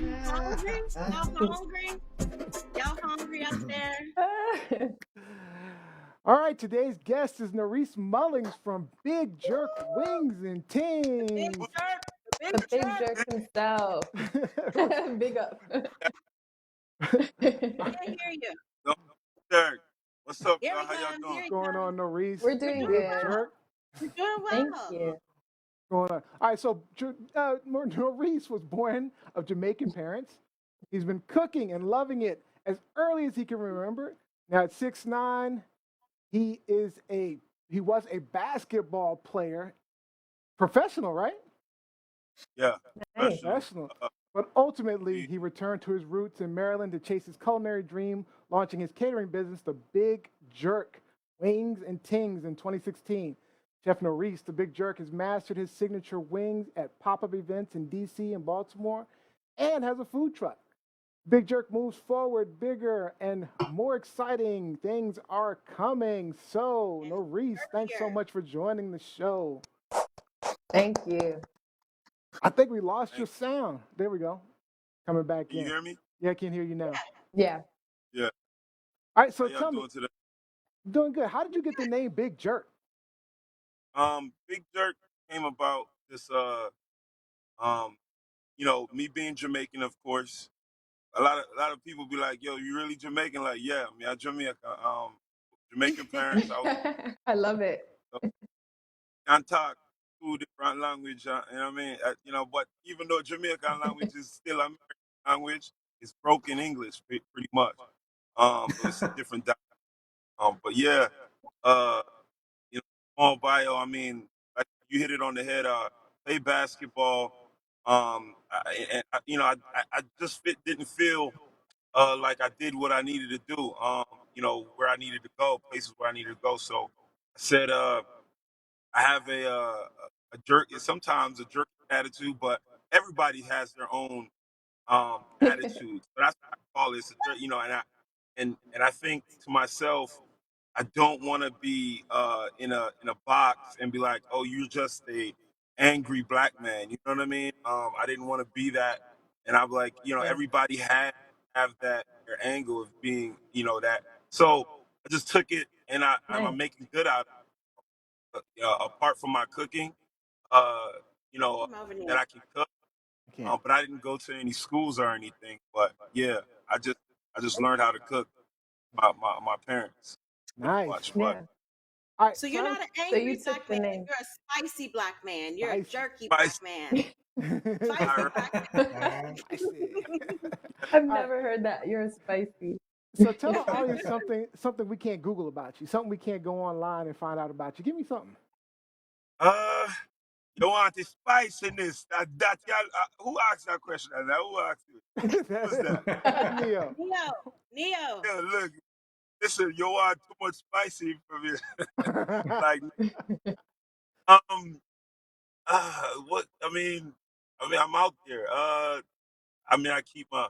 Hungry? Y'all hungry? Y'all hungry up there? All right, today's guest is Naurice Mullings from Big Jerk Wings and Big Tings. jerk. The big jerk himself. Big up. Can't hear you. Yo, Derrick, what's up, Here y'all? we How y'all come. doing? Here he Going comes. on, Naurice? We're doing We're doing Big good. well. Jerk. We're doing Thank well. you. Going on. All right, so Naurice was born of Jamaican parents. He's been cooking and loving it as early as he can remember. Now at 6'9", he was a basketball player, professional, right? Yeah, Nice. Professional. But ultimately, we- he returned to his roots in Maryland to chase his culinary dream, launching his catering business, the Big Jerk Wings and Tings, in 2016. Chef Naurice, the Big Jerk, has mastered his signature wings at pop-up events in DC and Baltimore and has a food truck. Big Jerk moves forward bigger and more exciting. Things are coming. So, And Naurice, thanks so here. much for joining the show. Thank you. I think we lost your sound. There we go. Coming back Can you in. hear me? Yeah, I can hear you now. Yeah. Yeah. All right, so How y'all tell me, doing today? doing good. How did you get the name Big Jerk? Big Jerk came about this me being Jamaican, of course. A lot of people be like, "Yo, you really Jamaican?" Like, yeah, I mean, I Jamaican. Jamaican parents. I was I love it. can talk two different language. You know what I mean? But even though Jamaican language is still American language, it's broken English pretty much. But it's a different. But yeah, uh, small bio. I mean, like you hit it on the head. Play basketball. I just didn't feel like I did what I needed to do. Where I needed to go, places where I needed to go. So I said, I have a jerk. Sometimes a jerk attitude, but everybody has their own attitude. So that's what I call it. It's a jerk, and I think to myself, I don't want to be in a box and be like, oh, you're just a angry black man. You know what I mean? I didn't want to be that, and I'm like, Yeah. everybody have that their angle of being, that. So I just took it, and I'm Nice. making good out of it. Apart from my cooking, uh, Come over that there. I can cook. I can't. But I didn't go to any schools or anything. But yeah, I just learned how to cook my parents pretty Nice. much. But Yeah. All right, So so you're not an So you angry took black the man. name. You're a spicy black man. You're a spicy. jerky spicy. black man. Spicy All black Spicy. I've All right, never heard that. You're spicy. so tell the audience something we can't Google about you, something we can't go online and find out about you. Give me something. uh, you want the spiciness? That y'all, who asked that question? Who asked it? Who was that? That's Neo. Neo. Neo. Yeah, look, listen, you want too much spicy for me. Like, um, what? I mean, I'm out there. I keep my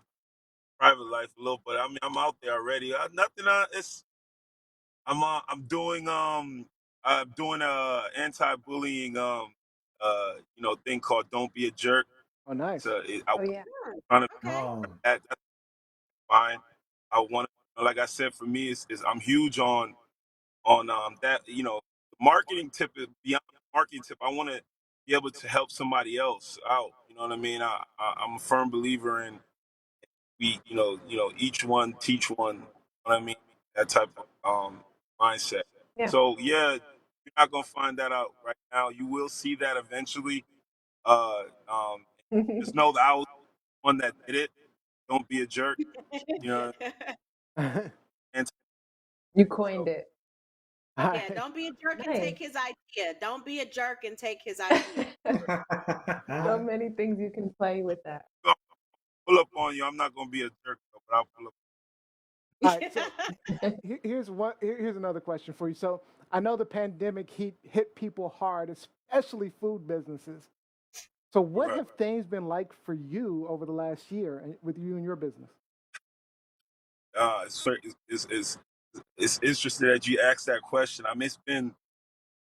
private life a little, but I mean, I'm out there already. Nothing. I'm doing a anti-bullying thing called "Don't Be a Jerk." Oh, nice. I Oh yeah. trying to Okay. that's fine. I want to, like I said, for me, is I'm huge on that. Marketing tip is beyond the marketing tip. I want to be able to help somebody else out. You know what I mean? I'm a firm believer in each one teach one. You know what I mean? That type of mindset. Yeah. So yeah, you're not gonna find that out right now. You will see that eventually. Uh, um, just know that I was the one that did it. Don't be a jerk. You know, and You so coined it. All Yeah, right. don't be a jerk and Nice. take his idea. Don't be a jerk and take his idea. So many things you can play with that. I'll pull up on you. I'm not gonna be a jerk, though, but I'll pull up. All right, so here's another question for you. So I know the pandemic hit people hard, especially food businesses. So what Right. have things been like for you over the last year with you and your business? It's interesting that you asked that question. I mean,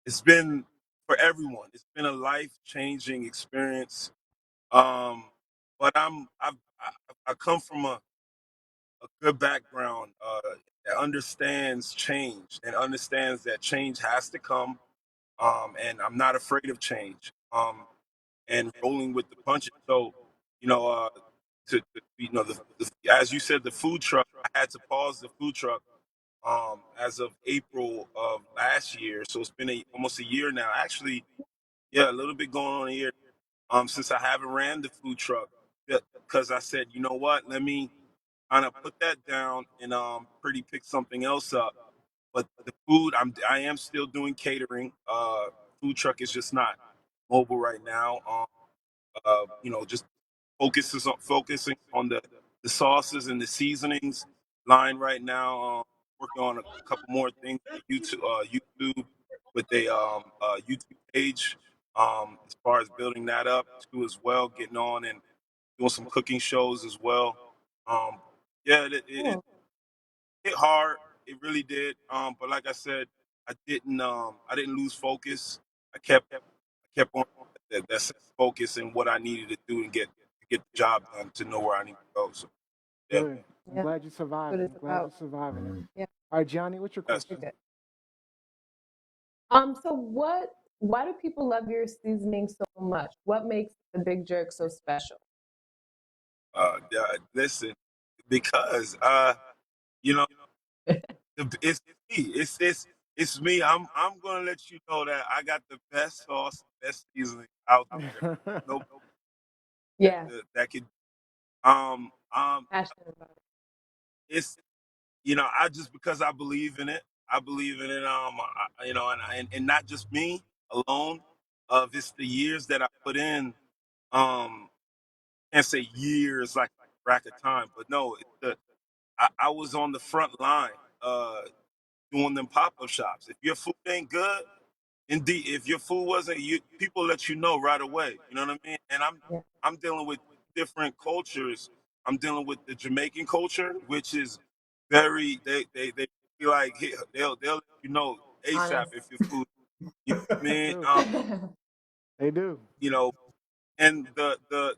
it's been for everyone. It's been a life changing experience. Um, but I come from a good background that understands change and understands that change has to come. And I'm not afraid of change. And rolling with the punches. So, you know, as you said, the food truck. I had to pause the food truck as of April of last year. So it's been almost a year now. Actually, yeah, a little bit going on a year since I haven't ran the food truck because I said, you know what, let me kind of put that down and pretty pick something else up. But the food, I am still doing catering. Food truck is just not mobile right now. Just focusing on the sauces and the seasonings line right now. Working on a couple more things on YouTube with a YouTube page. As far as building that up too as well, getting on and doing some cooking shows as well. Um, yeah, it Cool. hit hard. It really did. But like I said, I didn't lose focus. I kept on that sense of focus and what I needed to do and get the job done to know where I need to go. So yeah, Good. I'm Yeah, glad you survived what it. it's I'm glad you're about. surviving it. Yeah, All right, Gianni, what's your that's you're question? good. So why do people love your seasoning so much? What makes the Big Jerk so special? yeah, listen, because you know, it's me. It's me. I'm gonna let you know that I got the best sauce, best seasoning out there. No, Yeah, that could um passionate about it. it's I just because I believe in it. I believe in it. And not just me alone. Of it's the years that I put in. Can't say years like rack of time, but no, I was on the front line doing them pop up shops. If your food ain't good, indeed, if your food wasn't, people let you know right away. You know what I mean? And Yeah. I'm dealing with different cultures. I'm dealing with the Jamaican culture, which is very they be like they'll let you know ASAP Honest. if your food. You know what I They mean? do. They do. You know, and the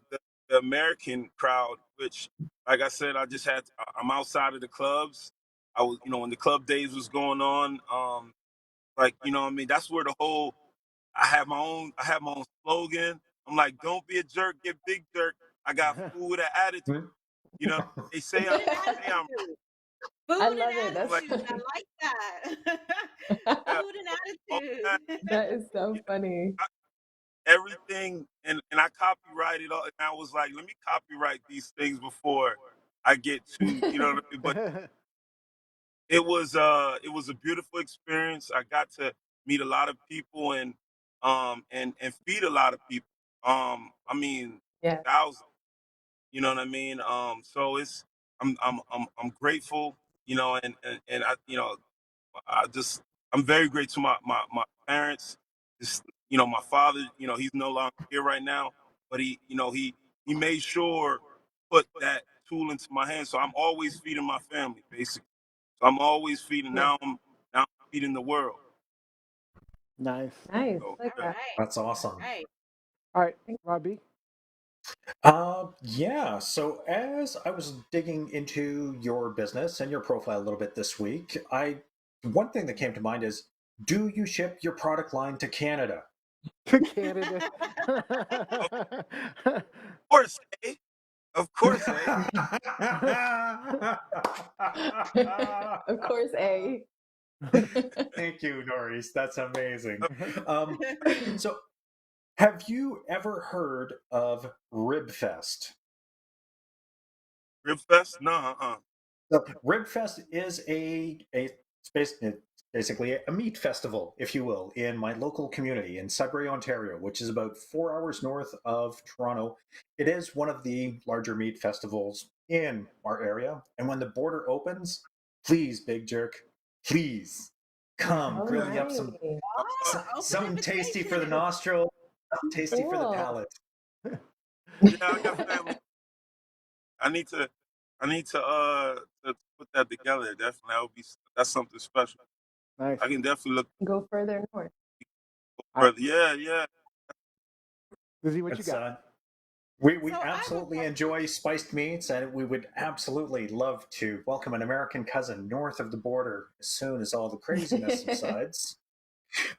American crowd, which, like I said, I'm outside of the clubs. I was, when the club days was going on, like, what I mean, that's where the whole I have my own slogan. I'm like, don't be a jerk, get big jerk. I got food with an attitude. You know, they say Food and I'm attitude. I Food and love it. That's like, attitude. I like that. yeah, Food and all that, attitude. that is so yeah, funny. everything, and I copyrighted all, and I was like, let me copyright these things before I get to, you know what I mean? But it was a beautiful experience. I got to meet a lot of people and feed a lot of people. I mean, Yeah, thousands. You know what I mean? So I'm grateful. And I just I'm very grateful to my parents. Just my father. He's no longer here right now, but he made sure put that tool into my hands. So I'm always feeding my family, basically. So I'm always feeding. yeah. Now I'm feeding the world. Nice. Nice. So I like All yeah. that. right. That's awesome. All right. All right, Robbie. Yeah. So as I was digging into your business and your profile a little bit this week, one thing that came to mind is, do you ship your product line to Canada? To Canada. Of course, eh? Of course, eh? Of course, A. Thank you, Norris. That's amazing. Um, so, have you ever heard of Ribfest? Ribfest? No, So Ribfest is it's basically a meat festival, if you will, in my local community in Sudbury, Ontario, which is about 4 hours north of Toronto. It is one of the larger meat festivals in our area. And when the border opens, please, Big Jerk, please come Oh, grill you up nice. Open something tasty for the invitation. nostril, something tasty for the Cool. palate. yeah, I got family. I need to, to put that together. Definitely, that's something special. Nice. I can definitely look Go further north. All right, further. Yeah, yeah. Lizzie, what you It's got? We So I have a absolutely enjoy spiced meats, and we would absolutely love to welcome an American cousin north of the border as soon as all the craziness subsides.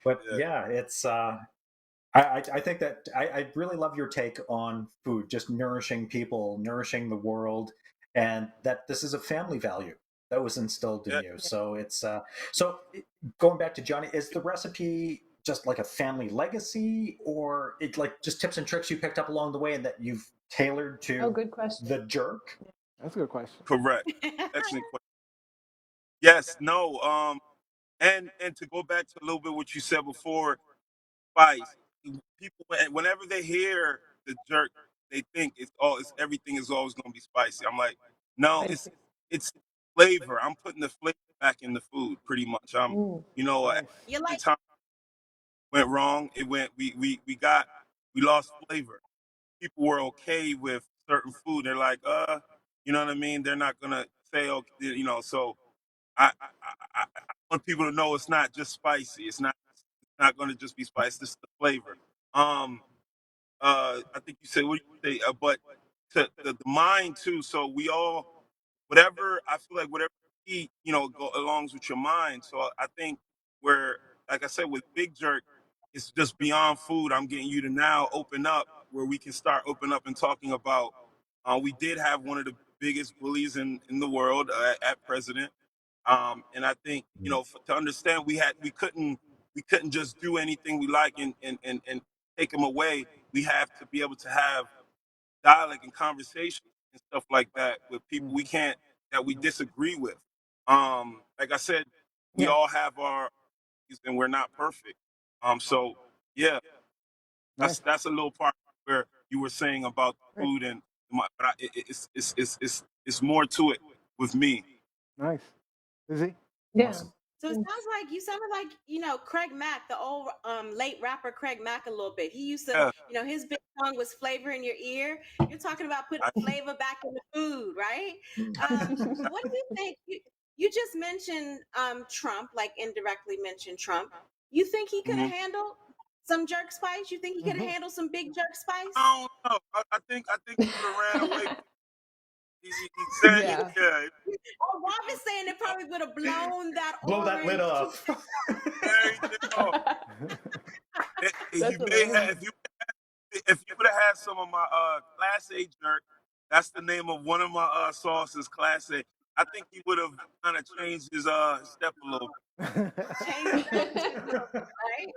But Yeah. yeah, it's I think that I really love your take on food, just nourishing people, nourishing the world, and that this is a family value that was instilled in Yeah. you. So it's so going back to Johnny, is the recipe just like a family legacy, or it like just tips and tricks you picked up along the way and that you've tailored Oh, to good question. the jerk? That's a good question. Correct. Excellent question. Yes. No. And to go back to a little bit what you said before, spice. People, whenever they hear the jerk, they think it's everything is always going to be spicy. I'm like, no, Spicy. it's flavor. I'm putting the flavor back in the food, pretty much. Mm. You know, Nice. you every like time it went wrong, it went. We lost flavor. People were okay with certain food. They're like, you know what I mean. They're not gonna say, okay, you know. So I want people to know it's not just spicy. It's not going to just be spicy. This is the flavor. Um, I think you said what do you say? But to the mind too. So we all, whatever I feel like, whatever you eat, go alongs with your mind. So I think where, like I said, with Big Jerk, it's just beyond food. I'm getting you to now open up where we can start open up and talking about. We did have one of the biggest bullies in the world at president. And I think to understand we couldn't just do anything we like and take them away. We have to be able to have dialogue and conversation and stuff like that with people we Mhm. can't that we disagree with. Like I said, we Yeah. all have our and we're not perfect. So yeah, that's Nice. that's a little part where you were saying about Great. food and but it's more to it with me. Nice. Izzy? Yeah. Awesome. So it sounds like you sounded like, Craig Mack, the old late rapper Craig Mack a little bit. He used to, Yeah, his big song was Flavor in Your Ear. You're talking about putting I, flavor back in the food, right? What do you think? You just mentioned Trump, like indirectly mentioned Trump. You think he could have mhm. handled some jerk spice? You think he could have Mhm. handled some big jerk spice? I don't know. I think he would have ran away. He said, Yeah. yeah, Oh, Rob is saying it probably would have blown that Blow that lid orange to off. everything off. That's You may have hilarious. if you would have had some of my Class A jerk. That's the name of one of my sauces, Class A. I think he would have kind of changed his step a little. change it up just a little bit, right?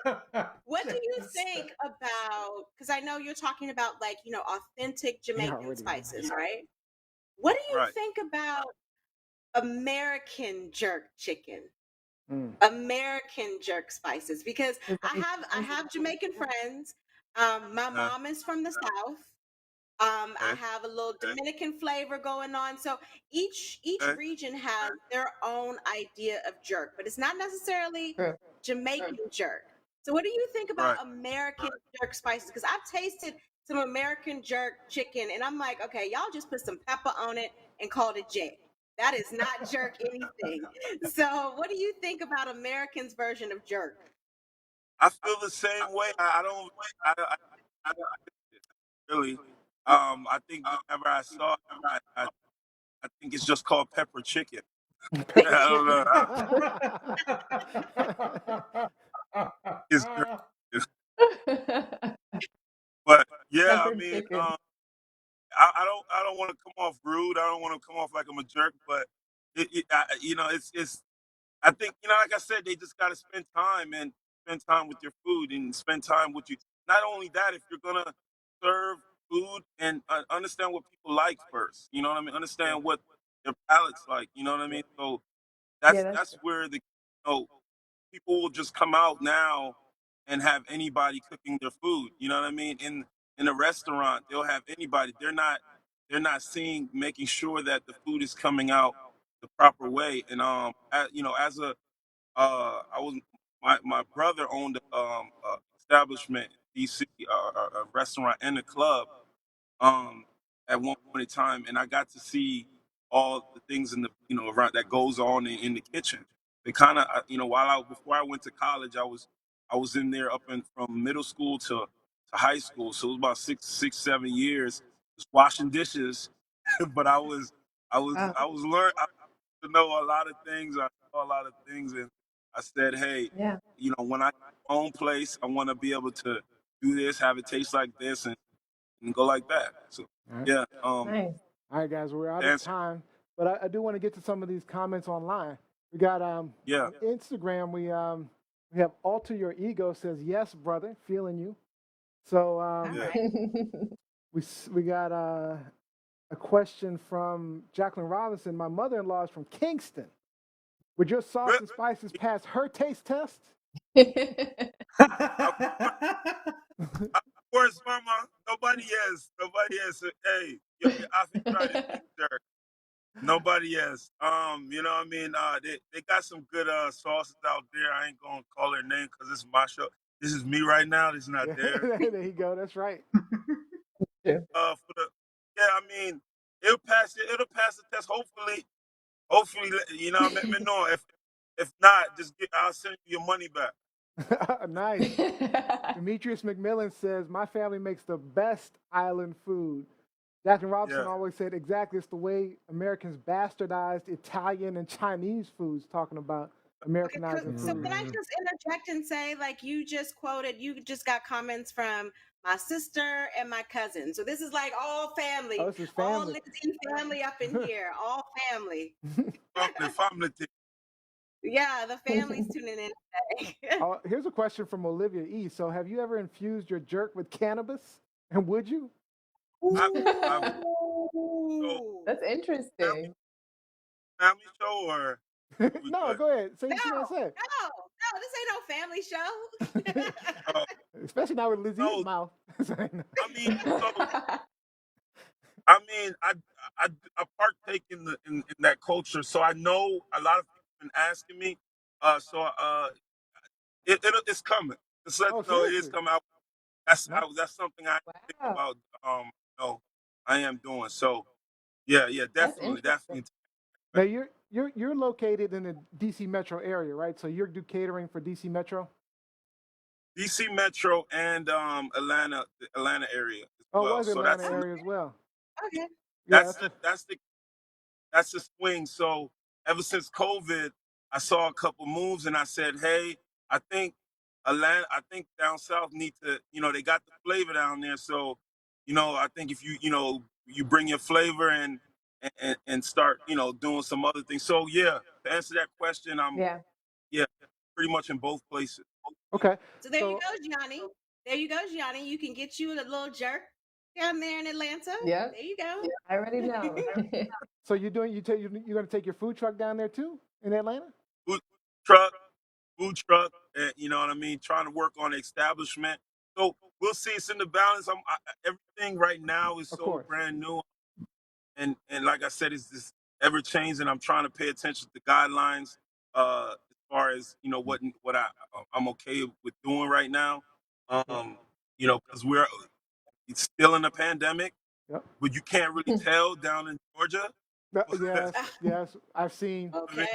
What do you think about, because I know you're talking about like, authentic He Jamaican already knows. spices, right? What do you Right. think about American jerk chicken? Mm. American jerk spices? Because Is I that- have I have Jamaican friends. My Uh, mom is from the South. I okay. have a little Dominican flavor going on. So each Okay. region has their own idea of jerk, but it's not necessarily True. Jamaican jerk. So what do you think Right. about American jerk spices? Because I've tasted some American jerk chicken, and I'm like, okay, y'all just put some pepper on it and called it J. That is not jerk anything. So what do you think about Americans' version of jerk? I feel the same way. I don't. I really. I think whenever I saw it, I think it's just called pepper chicken. I Pepper don't know. chicken. It's but yeah, I Pepper mean, chicken. I don't want to come off rude. I don't want to come off like I'm a jerk, but it's. I think like I said, they just got to spend time with your food and spend time with you. Not only that, if you're gonna serve food and understand what people like first, you know what I mean. Yeah. Understand what their palates like, you know what I mean. So Yeah, that's that's that's where people will just come out now and have anybody cooking their food. You know what I mean? In a restaurant, they'll have anybody. They're not seeing making sure that the food is coming out the proper way. And as a I was my brother owned establishment in DC, a restaurant and a club um, at one point in time, and I got to see all the things in the around that goes on in the kitchen. They kind of while before I went to college, I was in there from middle school to high school, so it was about 6, 7 years, was washing dishes, but Wow. I was learn I to know a lot of things. I saw a lot of things, and I said, hey, Yeah. when I get my own place, I want to be able to do this, have it taste like this, and go like that. So All right. yeah, Nice. All right, guys, we're out to of answer, time, but I do want to get to some of these comments online. We got yeah, on Instagram. We have Alter Your Ego says yes, brother, feeling you. So All yeah. right. we got a question from Jacqueline Robinson. My mother-in-law is from Kingston. Would your sauce and spices pass her taste test? Of course, Mama. Nobody has. Nobody has. Hey, I've tried to big jerk. Nobody has. You know what I mean? They got some good sauces out there. I ain't gonna call their name because it's my show. This is me right now. This is not Yeah, theirs. there you go. That's right. For the Yeah, I mean, it'll pass it. It'll pass the test. Hopefully, let me know. If not, I'll send you your money back. Nice. Demetrius McMillan says, my family makes the best island food. Jackson Robinson Yeah. always said, exactly, it's the way Americans bastardized Italian and Chinese foods, talking about Americanizing So food. can I just interject and say, like you just quoted, you just got comments from my sister and my cousin. So this is like all family, Oh, this is all family. Lindsay family up in here, all family. Family thing. Yeah, the family's tuning in today. Here's a question from Olivia E. So have you ever infused your jerk with cannabis? And would you? I've Ooh. That's interesting. family show or we No, good? go ahead. Say No, what you want to say. no, this ain't no family show. Especially not with Lizzie's No, mouth. I mean, so I mean, I partake in that culture, so I know a lot of people been asking me. It's coming. Just let Oh, you know it is seriously? coming out. No. That's something I think Wow. about. I am doing. So yeah, That's definitely, interesting. Now you're located in the DC metro area, right? So you do catering for DC Metro? DC Metro and the Atlanta area as Oh, it well. was So Atlanta area as well. Okay. Yeah, that's the that's the that's the swing. So ever since COVID, I saw a couple moves and I said, hey, I think I think down south need to, they got the flavor down there. So, I think if you bring your flavor and start, doing some other things. So yeah, to answer that question, Yeah. yeah, pretty much in both places. okay. So there you So go, Gianni. There you go, Gianni. You can get you a little jerk down there in Atlanta. Yep. There you go. I already know. so you're gonna take your food truck down there too in Atlanta? Food truck, food truck, and you know what I mean. Trying to work on the establishment. So we'll see. It's in the balance. Everything right now is Of so course. brand new, and like I said, it's just ever changing. I'm trying to pay attention to guidelines as far as what I'm okay with doing right now. Yeah. Because it's still in a pandemic, Yep. but you can't really tell down in Georgia. Yes, I've seen. Okay.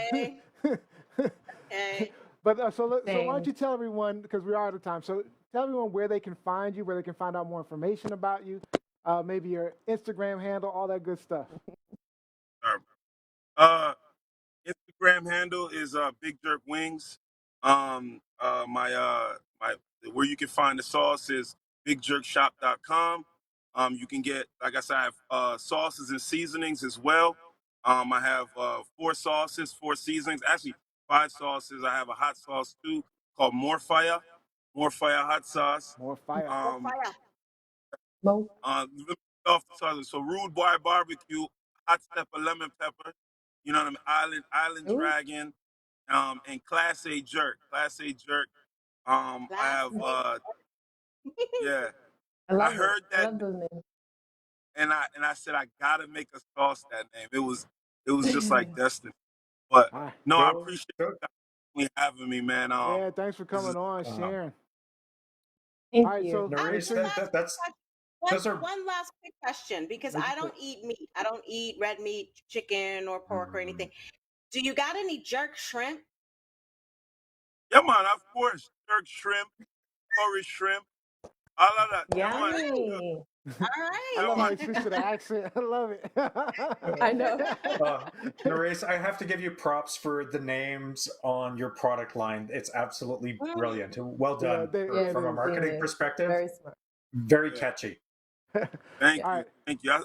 Okay. But so why don't Same. you tell everyone, because we're out of time, so tell everyone where they can find you, where they can find out more information about you, maybe your Instagram handle, all that good stuff. uh, Instagram handle is Big Jerk Wings. My where you can find the sauce is bigjerkshop.com. You can get, like I said, I have sauces and seasonings as well. I have 4 sauces, 4 seasonings, actually 5 sauces. I have a hot sauce too called More Fire hot sauce. More fire. More Um, fire. Mo. let me off the southern. So Rude Boy Barbecue, Hot Pepper, Lemon Pepper. You know what I mean? Island Ooh. Dragon, and Class A Jerk. Class A Jerk. I Last have yeah. I I love it. heard I that love those names. and I said I gotta make a sauce that name. It was just like destiny. But All right. no, I So, appreciate so you having me, man. Yeah, thanks for This is coming on, uh, sharing. Thank All right, you. so I make Naurice, sure one you. last that's one, those are. one last quick question because What'd I you don't put? eat meat. I don't eat red meat, chicken, or pork or Mm, anything. Do you got any jerk shrimp? yeah, man. Of course, jerk shrimp, curry shrimp, all of that. Yeah, man. Yummy. All I love how he right. switched to the accent. I love it. I know. Naurice, I have to give you props for the names on your product line. It's absolutely brilliant. Well done. Yeah, From a marketing genius. perspective, Very smart. very Yeah. catchy. Thank All you, right. thank you. I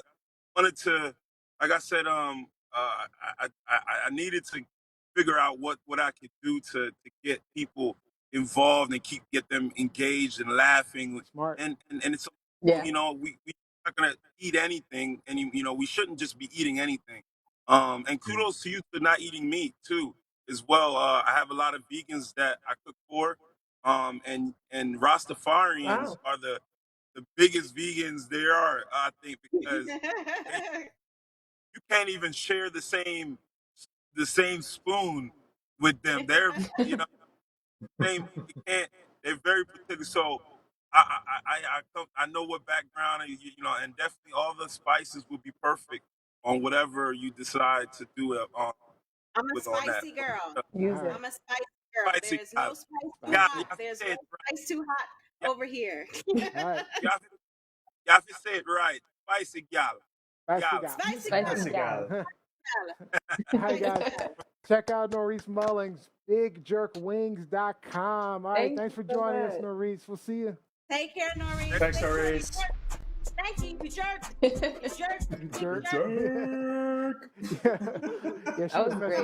wanted to, like I said, I needed to figure out what I could do to get people involved and get them engaged and laughing, Smart. and it's Yeah. you know we not gonna eat anything, and you know we shouldn't just be eating anything. And kudos to you for not eating meat too as well. I have a lot of vegans that I cook for, and Rastafarians Wow. are the biggest vegans there are, I think, because they, you can't even share the same spoon with them. They're you know same. You can't. They're very particular. So I know what background you know, and definitely all the spices will be perfect on whatever you decide to do it on I'm a with on that. spicy girl. Use All it. right. I'm a spicy girl. Spicy There's gal. no spice too Yeah, Spicy. hot. y'all There's say no it right. spice too hot Yeah, over here. All right. y'all, y'all say it right. Spicy gal. Spicy Gal. guy. Spicy Spicy girl. gal. All right, Spicy guys. girl. Check out Naurice Mullings, BigJerkWings.com. All right. Thank Thanks you for so joining us, much. Naurice. We'll see you. Take care, Naurice. Thanks, Take care. You Naurice. jerk. Thank you. You jerk. You jerk. You Jerk. jerk. Yeah, she That was was messing great.